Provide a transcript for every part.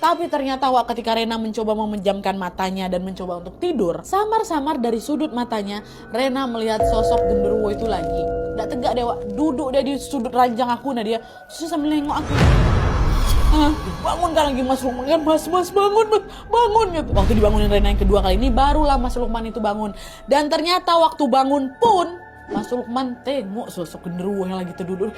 Tapi ternyata Wak, ketika Rena mencoba memejamkan matanya dan mencoba untuk tidur, samar-samar dari sudut matanya Rena melihat sosok genderuwo itu lagi. Nggak tegak deh Wak, duduk dia di sudut ranjang aku. Nah dia terus sambil nengok aku. Bangun kan lagi Mas Lukman kan, mas bangun bangun gitu. Waktu dibangunin Rena yang kedua kali ini barulah Mas Lukman itu bangun. Dan ternyata waktu bangun pun Mas Lukman tengok sosok genderuwo yang lagi terdudur.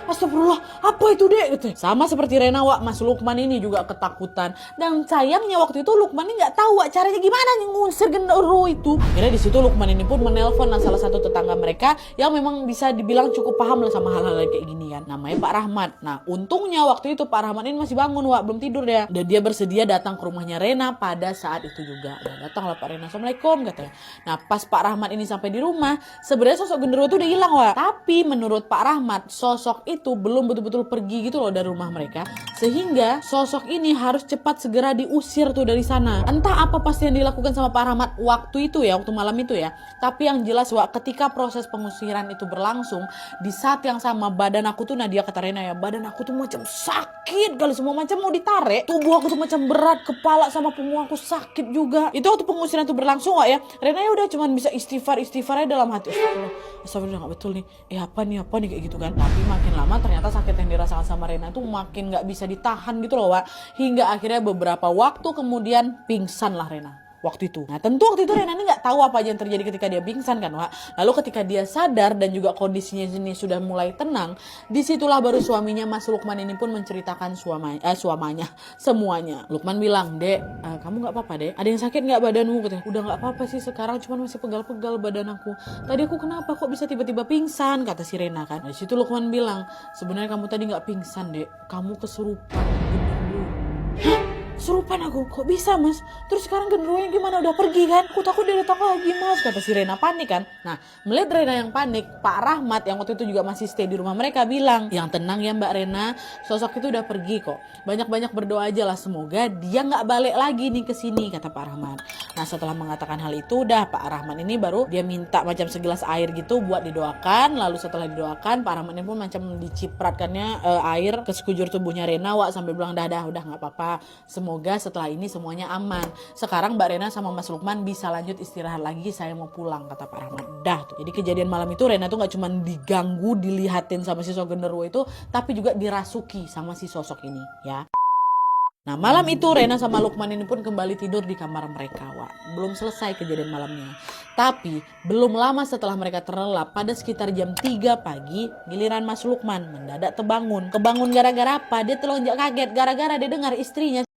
Astagfirullah, apa itu dek? Gitu. Sama seperti Rena Wak, Mas Lukman ini juga ketakutan. Dan sayangnya waktu itu Lukman ini nggak tahu Wak caranya gimana ngusir genderuwo itu. Akhirnya di situ Lukman ini pun menelpon salah satu tetangga mereka yang memang bisa dibilang cukup paham lah sama hal-hal kayak gini kan. Namanya Pak Rahmat. Nah untungnya waktu itu Pak Rahmat ini masih bangun Wak, belum tidur dia. Dan dia bersedia datang ke rumahnya Rena pada saat itu juga. Nah datanglah Pak Rena, Assalamualaikum katanya. Nah pas Pak Rahmat ini sampai di rumah, sebenarnya sosok genderuwo itu udah hilang Wak. Tapi menurut Pak Rahmat, sosok itu belum betul-betul pergi gitu loh dari rumah mereka. Sehingga sosok ini harus cepat segera diusir tuh dari sana. Entah apa pasti yang dilakukan sama Pak Rahmat waktu itu ya, waktu malam itu ya. Tapi yang jelas Wak, ketika proses pengusiran itu berlangsung, di saat yang sama badan aku tuh, Nadia kata Rena ya, badan aku tuh macam sakit kali, semua macam mau ditarik. Tubuh aku tuh macam berat, kepala sama punggung aku sakit juga. Itu waktu pengusiran itu berlangsung Wak ya. Rena ya udah cuman bisa istighfar aja dalam hati. Astagfirullah gak betul nih. Apa nih kayak gitu kan. Tapi makin lama ternyata sakit yang dirasakan sama Rena tuh makin gak bisa ditahan gitu loh Wak. Hingga akhirnya beberapa waktu kemudian pingsan lah Rena waktu itu. Nah tentu waktu itu Rena ini gak tahu apa aja yang terjadi ketika dia pingsan kan Wak. Lalu ketika dia sadar dan juga kondisinya ini sudah mulai tenang, disitulah baru suaminya Mas Lukman ini pun menceritakan suamanya semuanya. Lukman bilang, dek kamu gak apa-apa dek? Ada yang sakit gak badanmu? Katanya, udah gak apa-apa sih sekarang, cuman masih pegal-pegal badan aku. Tadi aku kenapa kok bisa tiba-tiba pingsan? Kata si Rena kan. Nah, di situ Lukman bilang, sebenarnya kamu tadi gak pingsan dek, kamu kesurupan. Hah? Serupan aku, kok bisa mas? Terus sekarang genderuwonya gimana? Udah pergi kan? Aku takut dia datang lagi mas, kata si Rena panik kan. Nah melihat Rena yang panik, Pak Rahmat yang waktu itu juga masih stay di rumah mereka bilang, yang tenang ya Mbak Rena, sosok itu udah pergi kok. Banyak-banyak berdoa aja lah, semoga dia gak balik lagi nih ke sini, kata Pak Rahmat. Nah setelah mengatakan hal itu, udah Pak Rahmat ini baru dia minta macam segelas air gitu buat didoakan. Lalu setelah didoakan, Pak Rahmat ini pun macam dicipratkannya air ke sekujur tubuhnya Rena Wak, sambil bilang udah gak apa-apa. Semoga setelah ini semuanya aman. Sekarang Mbak Rena sama Mas Lukman bisa lanjut istirahat lagi. Saya mau pulang, kata Pak Rahmat. Dah tuh. Jadi kejadian malam itu Rena tuh gak cuma diganggu, dilihatin sama si sosok genderuwo itu, tapi juga dirasuki sama si sosok ini ya. Nah malam itu Rena sama Lukman ini pun kembali tidur di kamar mereka Wak. Belum selesai kejadian malamnya. Tapi belum lama setelah mereka terlelap, pada sekitar jam 3 pagi, giliran Mas Lukman mendadak terbangun. Kebangun gara-gara apa? Dia telonjak kaget gara-gara dia dengar istrinya